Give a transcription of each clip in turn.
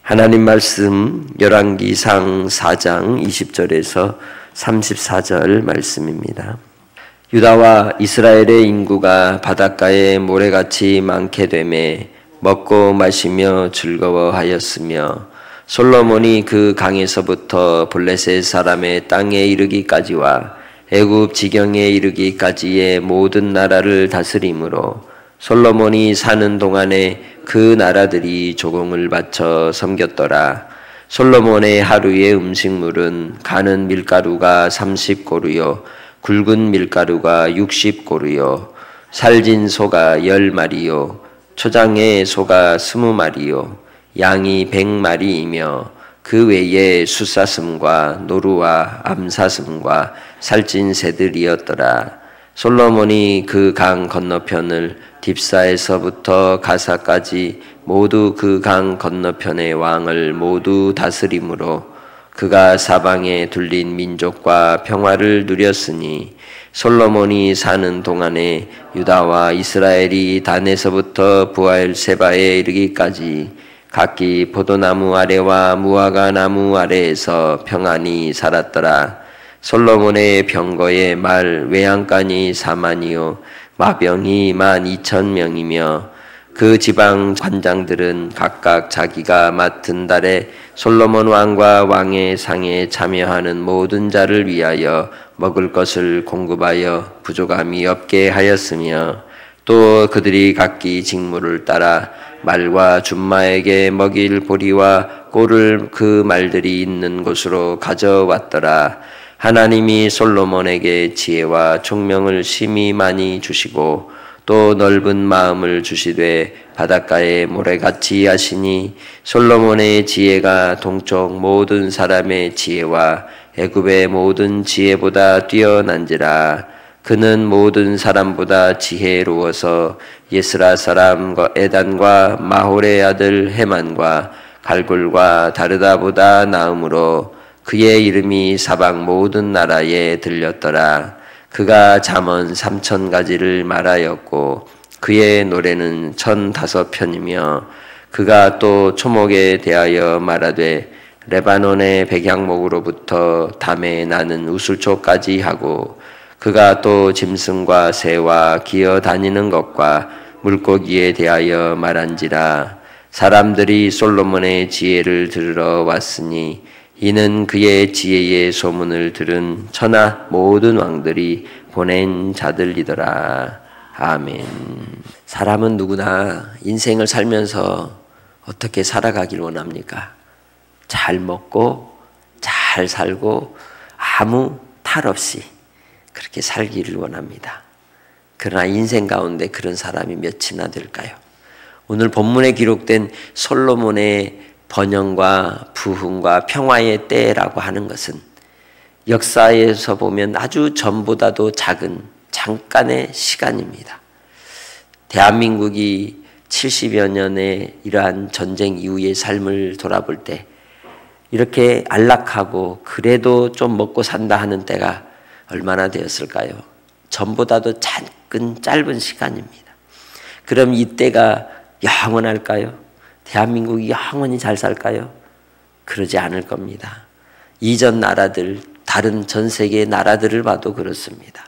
하나님 말씀 열왕기상 4장 20절에서 34절 말씀입니다. 유다와 이스라엘의 인구가 바닷가에 모래같이 많게 되매 먹고 마시며 즐거워하였으며 솔로몬이 그 강에서부터 블레셋 사람의 땅에 이르기까지와 애굽 지경에 이르기까지의 모든 나라를 다스림으로 솔로몬이 사는 동안에 그 나라들이 조공을 바쳐 섬겼더라. 솔로몬의 하루의 음식물은 가는 밀가루가 30고루요 굵은 밀가루가 60고루요 살진 소가 10마리요 초장의 소가 20마리요 양이 100마리이며 그 외에 숫사슴과 노루와 암사슴과 살찐 새들이었더라. 솔로몬이 그 강 건너편을 딥사에서부터 가사까지 모두 그 강 건너편의 왕을 모두 다스림으로 그가 사방에 둘린 민족과 평화를 누렸으니 솔로몬이 사는 동안에 유다와 이스라엘이 단에서부터 부엘세바에 이르기까지 각기 포도나무 아래와 무화과 나무 아래에서 평안히 살았더라. 솔로몬의 병거의 말 외양간이 4만이요 마병이 12,000명이며 그 지방 관장들은 각각 자기가 맡은 달에 솔로몬 왕과 왕의 상에 참여하는 모든 자를 위하여 먹을 것을 공급하여 부족함이 없게 하였으며 또 그들이 각기 직무를 따라 말과 준마에게 먹일 보리와 꼴을 그 말들이 있는 곳으로 가져왔더라. 하나님이 솔로몬에게 지혜와 총명을 심히 많이 주시고 또 넓은 마음을 주시되 바닷가에 모래같이 하시니 솔로몬의 지혜가 동쪽 모든 사람의 지혜와 애굽의 모든 지혜보다 뛰어난지라. 그는 모든 사람보다 지혜로워서 예스라 사람 에단과 마홀의 아들 헤만과 갈골과 다르다보다 나음으로 그의 이름이 사방 모든 나라에 들렸더라. 그가 잠언 3,000가지를 말하였고 그의 노래는 1,005편이며 그가 또 초목에 대하여 말하되 레바논의 백향목으로부터 담에 나는 우슬초까지 하고 그가 또 짐승과 새와 기어 다니는 것과 물고기에 대하여 말한지라. 사람들이 솔로몬의 지혜를 들으러 왔으니 이는 그의 지혜의 소문을 들은 천하 모든 왕들이 보낸 자들이더라. 아멘. 사람은 누구나 인생을 살면서 어떻게 살아가길 원합니까? 잘 먹고 잘 살고 아무 탈 없이 그렇게 살기를 원합니다. 그러나 인생 가운데 그런 사람이 몇이나 될까요? 오늘 본문에 기록된 솔로몬의 번영과 부흥과 평화의 때라고 하는 것은 역사에서 보면 아주 전보다도 작은 잠깐의 시간입니다. 대한민국이 70여 년의 이러한 전쟁 이후의 삶을 돌아볼 때 이렇게 안락하고 그래도 좀 먹고 산다 하는 때가 얼마나 되었을까요? 전보다도 짧은 시간입니다. 그럼 이 때가 영원할까요? 대한민국이 영원히 잘 살까요? 그러지 않을 겁니다. 이전 나라들, 다른 전 세계의 나라들을 봐도 그렇습니다.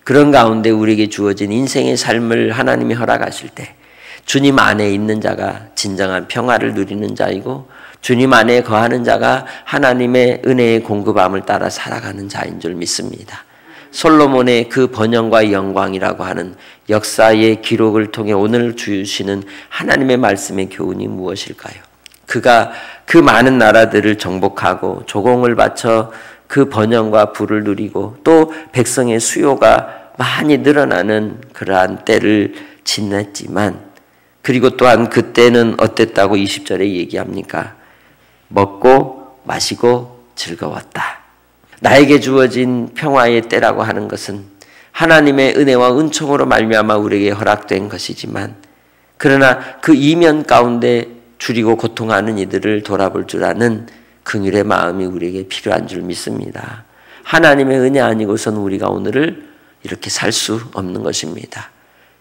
그런 가운데 우리에게 주어진 인생의 삶을 하나님이 허락하실 때 주님 안에 있는 자가 진정한 평화를 누리는 자이고 주님 안에 거하는 자가 하나님의 은혜의 공급함을 따라 살아가는 자인 줄 믿습니다. 솔로몬의 그 번영과 영광이라고 하는 역사의 기록을 통해 오늘 주시는 하나님의 말씀의 교훈이 무엇일까요? 그가 그 많은 나라들을 정복하고 조공을 바쳐 그 번영과 부를 누리고 또 백성의 수요가 많이 늘어나는 그러한 때를 지냈지만 그리고 또한 그때는 어땠다고 20절에 얘기합니까? 먹고 마시고 즐거웠다. 나에게 주어진 평화의 때라고 하는 것은 하나님의 은혜와 은총으로 말미암아 우리에게 허락된 것이지만 그러나 그 이면 가운데 줄이고 고통하는 이들을 돌아볼 줄 아는 긍휼의 마음이 우리에게 필요한 줄 믿습니다. 하나님의 은혜 아니고선 우리가 오늘을 이렇게 살 수 없는 것입니다.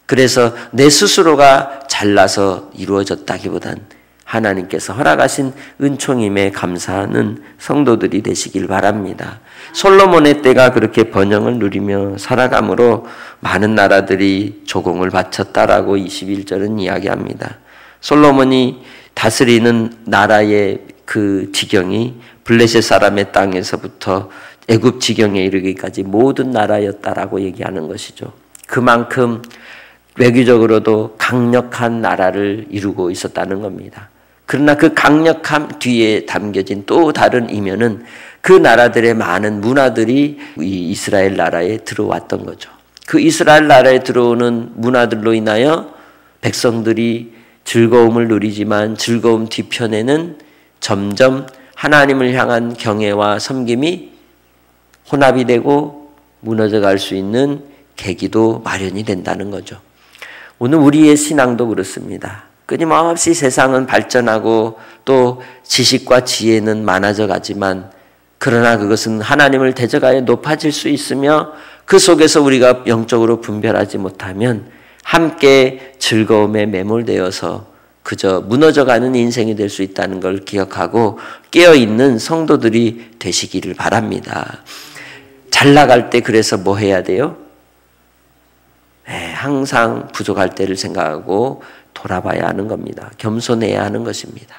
그래서 내 스스로가 잘나서 이루어졌다기보단 하나님께서 허락하신 은총임에 감사하는 성도들이 되시길 바랍니다. 솔로몬의 때가 그렇게 번영을 누리며 살아감으로 많은 나라들이 조공을 바쳤다라고 21절은 이야기합니다. 솔로몬이 다스리는 나라의 그 지경이 블레셋 사람의 땅에서부터 애굽 지경에 이르기까지 모든 나라였다라고 얘기하는 것이죠. 그만큼 외교적으로도 강력한 나라를 이루고 있었다는 겁니다. 그러나 그 강력함 뒤에 담겨진 또 다른 이면은 그 나라들의 많은 문화들이 이 이스라엘 나라에 들어왔던 거죠. 그 이스라엘 나라에 들어오는 문화들로 인하여 백성들이 즐거움을 누리지만 즐거움 뒤편에는 점점 하나님을 향한 경외와 섬김이 혼합이 되고 무너져 갈 수 있는 계기도 마련이 된다는 거죠. 오늘 우리의 신앙도 그렇습니다. 끊임없이 세상은 발전하고 또 지식과 지혜는 많아져 가지만 그러나 그것은 하나님을 대적하여 높아질 수 있으며 그 속에서 우리가 영적으로 분별하지 못하면 함께 즐거움에 매몰되어서 그저 무너져가는 인생이 될 수 있다는 걸 기억하고 깨어있는 성도들이 되시기를 바랍니다. 잘 나갈 때 그래서 뭐 해야 돼요? 항상 부족할 때를 생각하고 돌아봐야 하는 겁니다. 겸손해야 하는 것입니다.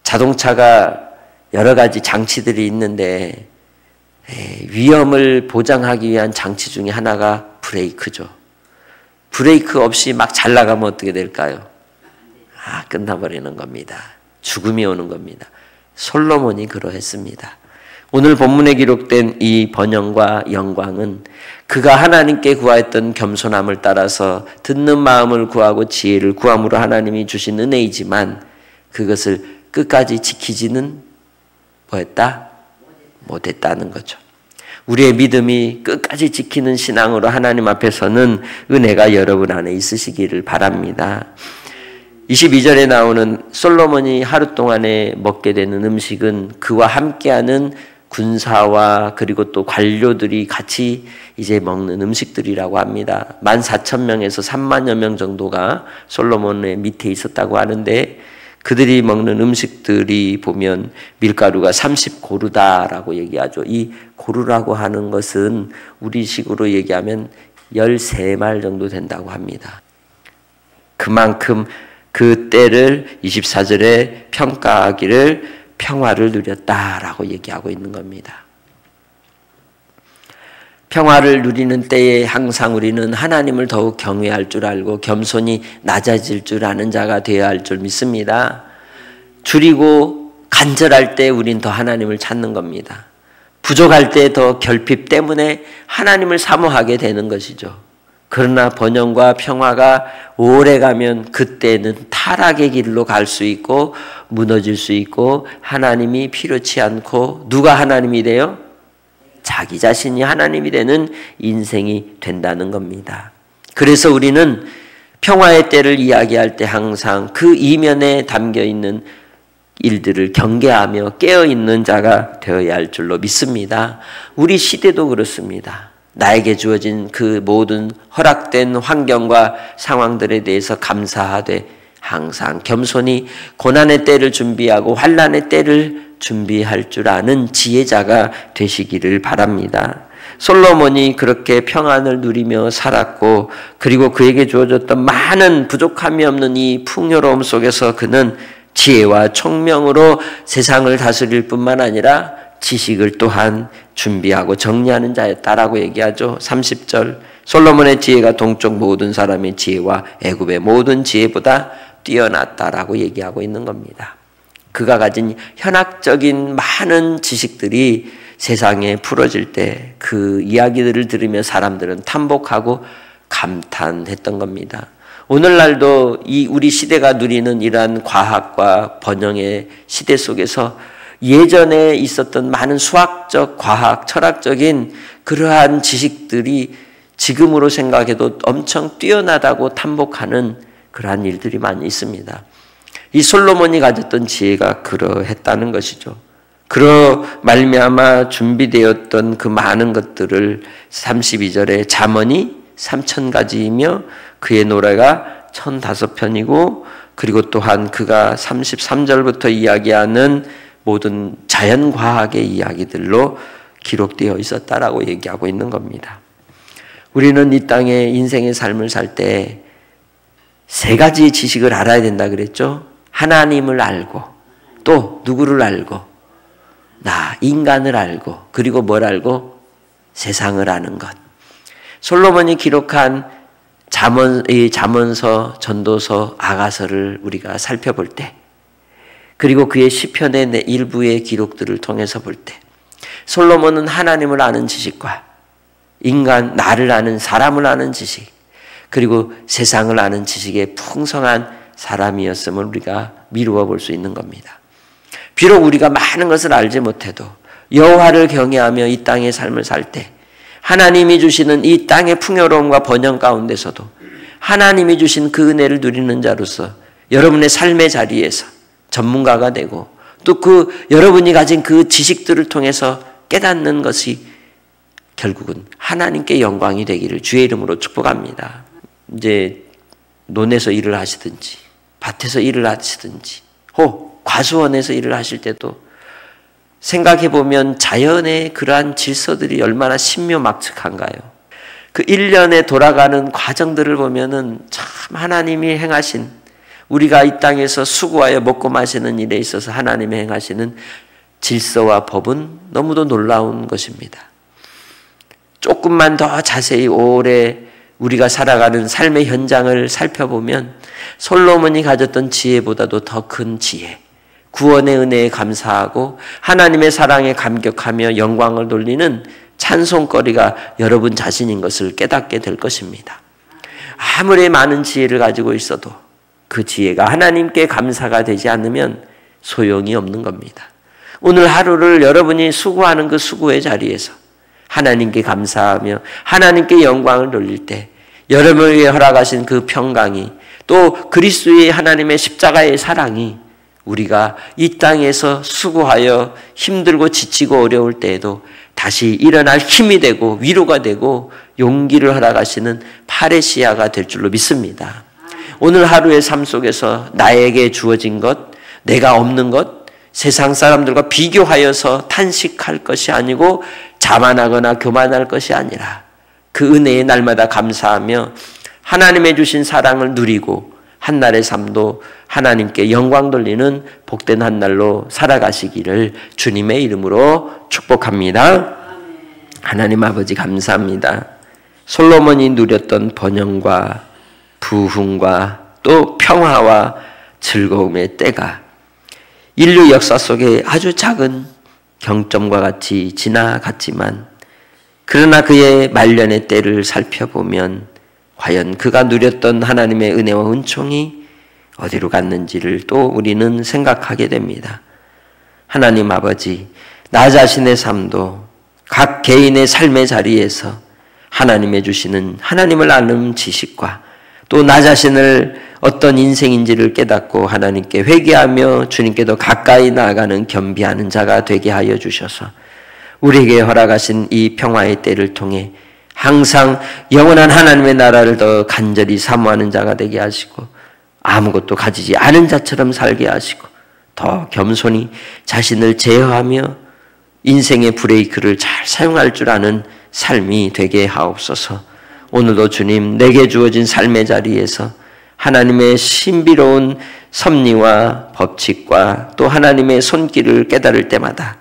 자동차가 여러 가지 장치들이 있는데 위험을 보장하기 위한 장치 중에 하나가 브레이크죠. 브레이크 없이 막 잘 나가면 어떻게 될까요? 끝나버리는 겁니다. 죽음이 오는 겁니다. 솔로몬이 그러했습니다. 오늘 본문에 기록된 이 번영과 영광은 그가 하나님께 구하였던 겸손함을 따라서 듣는 마음을 구하고 지혜를 구함으로 하나님이 주신 은혜이지만 그것을 끝까지 지키지는 뭐했다? 못했다는 거죠. 우리의 믿음이 끝까지 지키는 신앙으로 하나님 앞에서는 은혜가 여러분 안에 있으시기를 바랍니다. 22절에 나오는 솔로몬이 하루 동안에 먹게 되는 음식은 그와 함께하는 군사와 그리고 또 관료들이 같이 이제 먹는 음식들이라고 합니다. 14,000명에서 30,000여 명 정도가 솔로몬의 밑에 있었다고 하는데 그들이 먹는 음식들이 보면 밀가루가 30고루다라고 얘기하죠. 이 고루라고 하는 것은 우리식으로 얘기하면 13말 정도 된다고 합니다. 그만큼 그 때를 24절에 평가하기를 평화를 누렸다라고 얘기하고 있는 겁니다. 평화를 누리는 때에 항상 우리는 하나님을 더욱 경외할 줄 알고 겸손히 낮아질 줄 아는 자가 되어야 할 줄 믿습니다. 줄이고 간절할 때 우린 더 하나님을 찾는 겁니다. 부족할 때 더 결핍 때문에 하나님을 사모하게 되는 것이죠. 그러나 번영과 평화가 오래가면 그때는 타락의 길로 갈 수 있고 무너질 수 있고 하나님이 필요치 않고 누가 하나님이 돼요? 자기 자신이 하나님이 되는 인생이 된다는 겁니다. 그래서 우리는 평화의 때를 이야기할 때 항상 그 이면에 담겨있는 일들을 경계하며 깨어있는 자가 되어야 할 줄로 믿습니다. 우리 시대도 그렇습니다. 나에게 주어진 그 모든 허락된 환경과 상황들에 대해서 감사하되 항상 겸손히 고난의 때를 준비하고 환난의 때를 준비할 줄 아는 지혜자가 되시기를 바랍니다. 솔로몬이 그렇게 평안을 누리며 살았고 그리고 그에게 주어졌던 많은 부족함이 없는 이 풍요로움 속에서 그는 지혜와 총명으로 세상을 다스릴 뿐만 아니라 지식을 또한 준비하고 정리하는 자였다라고 얘기하죠. 30절 솔로몬의 지혜가 동쪽 모든 사람의 지혜와 애굽의 모든 지혜보다 뛰어났다라고 얘기하고 있는 겁니다. 그가 가진 현학적인 많은 지식들이 세상에 풀어질 때 그 이야기들을 들으며 사람들은 탐복하고 감탄했던 겁니다. 오늘날도 이 우리 시대가 누리는 이러한 과학과 번영의 시대 속에서 예전에 있었던 많은 수학적, 과학, 철학적인 그러한 지식들이 지금으로 생각해도 엄청 뛰어나다고 탐복하는 그러한 일들이 많이 있습니다. 이 솔로몬이 가졌던 지혜가 그러했다는 것이죠. 그러 말미암아 준비되었던 그 많은 것들을 32절에 잠언이 3,000가지이며 그의 노래가 1,005편이고 그리고 또한 그가 33절부터 이야기하는 모든 자연과학의 이야기들로 기록되어 있었다라고 얘기하고 있는 겁니다. 우리는 이 땅에 인생의 삶을 살 때 세 가지 지식을 알아야 된다 그랬죠. 하나님을 알고, 또 누구를 알고, 나 인간을 알고, 그리고 뭘 알고? 세상을 아는 것. 솔로몬이 기록한 잠언서, 전도서, 아가서를 우리가 살펴볼 때, 그리고 그의 시편의 일부의 기록들을 통해서 볼 때, 솔로몬은 하나님을 아는 지식과 인간, 나를 아는, 사람을 아는 지식, 그리고 세상을 아는 지식에 풍성한 사람이었음을 우리가 미루어 볼 수 있는 겁니다. 비록 우리가 많은 것을 알지 못해도 여호와를 경외하며 이 땅의 삶을 살 때 하나님이 주시는 이 땅의 풍요로움과 번영 가운데서도 하나님이 주신 그 은혜를 누리는 자로서 여러분의 삶의 자리에서 전문가가 되고 또 여러분이 가진 그 지식들을 통해서 깨닫는 것이 결국은 하나님께 영광이 되기를 주의 이름으로 축복합니다. 이제 논에서 일을 하시든지 밭에서 일을 하시든지 과수원에서 일을 하실 때도 생각해 보면 자연의 그러한 질서들이 얼마나 신묘막측한가요? 그 1년에 돌아가는 과정들을 보면은 참 하나님이 행하신, 우리가 이 땅에서 수고하여 먹고 마시는 일에 있어서 하나님이 행하시는 질서와 법은 너무도 놀라운 것입니다. 조금만 더 자세히 오래 우리가 살아가는 삶의 현장을 살펴보면 솔로몬이 가졌던 지혜보다도 더 큰 지혜, 구원의 은혜에 감사하고 하나님의 사랑에 감격하며 영광을 돌리는 찬송거리가 여러분 자신인 것을 깨닫게 될 것입니다. 아무리 많은 지혜를 가지고 있어도 그 지혜가 하나님께 감사가 되지 않으면 소용이 없는 겁니다. 오늘 하루를 여러분이 수고하는 그 수고의 자리에서 하나님께 감사하며 하나님께 영광을 돌릴 때 여러분을 위해 허락하신 그 평강이, 또 그리스도의 하나님의 십자가의 사랑이 우리가 이 땅에서 수고하여 힘들고 지치고 어려울 때에도 다시 일어날 힘이 되고 위로가 되고 용기를 허락하시는 파레시아가 될 줄로 믿습니다. 오늘 하루의 삶 속에서 나에게 주어진 것, 내가 없는 것, 세상 사람들과 비교하여서 탄식할 것이 아니고 자만하거나 교만할 것이 아니라 그 은혜에 날마다 감사하며 하나님의 주신 사랑을 누리고 한날의 삶도 하나님께 영광 돌리는 복된 한날로 살아가시기를 주님의 이름으로 축복합니다. 하나님 아버지 감사합니다. 솔로몬이 누렸던 번영과 부흥과 또 평화와 즐거움의 때가 인류 역사 속에 아주 작은 경점과 같이 지나갔지만 그러나 그의 말년의 때를 살펴보면 과연 그가 누렸던 하나님의 은혜와 은총이 어디로 갔는지를 또 우리는 생각하게 됩니다. 하나님 아버지, 나 자신의 삶도 각 개인의 삶의 자리에서 하나님의 주시는 하나님을 아는 지식과 또 나 자신을 어떤 인생인지를 깨닫고 하나님께 회개하며 주님께도 가까이 나아가는 겸비하는 자가 되게 하여 주셔서 우리에게 허락하신 이 평화의 때를 통해 항상 영원한 하나님의 나라를 더 간절히 사모하는 자가 되게 하시고 아무것도 가지지 않은 자처럼 살게 하시고 더 겸손히 자신을 제어하며 인생의 브레이크를 잘 사용할 줄 아는 삶이 되게 하옵소서. 오늘도 주님, 내게 주어진 삶의 자리에서 하나님의 신비로운 섭리와 법칙과 또 하나님의 손길을 깨달을 때마다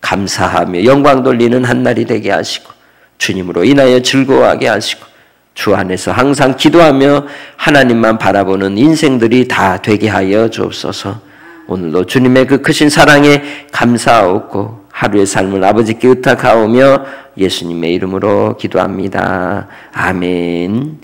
감사하며 영광 돌리는 한날이 되게 하시고 주님으로 인하여 즐거워하게 하시고 주 안에서 항상 기도하며 하나님만 바라보는 인생들이 다 되게 하여 주옵소서. 오늘도 주님의 그 크신 사랑에 감사하옵고 하루의 삶을 아버지께 의탁하오며 예수님의 이름으로 기도합니다. 아멘.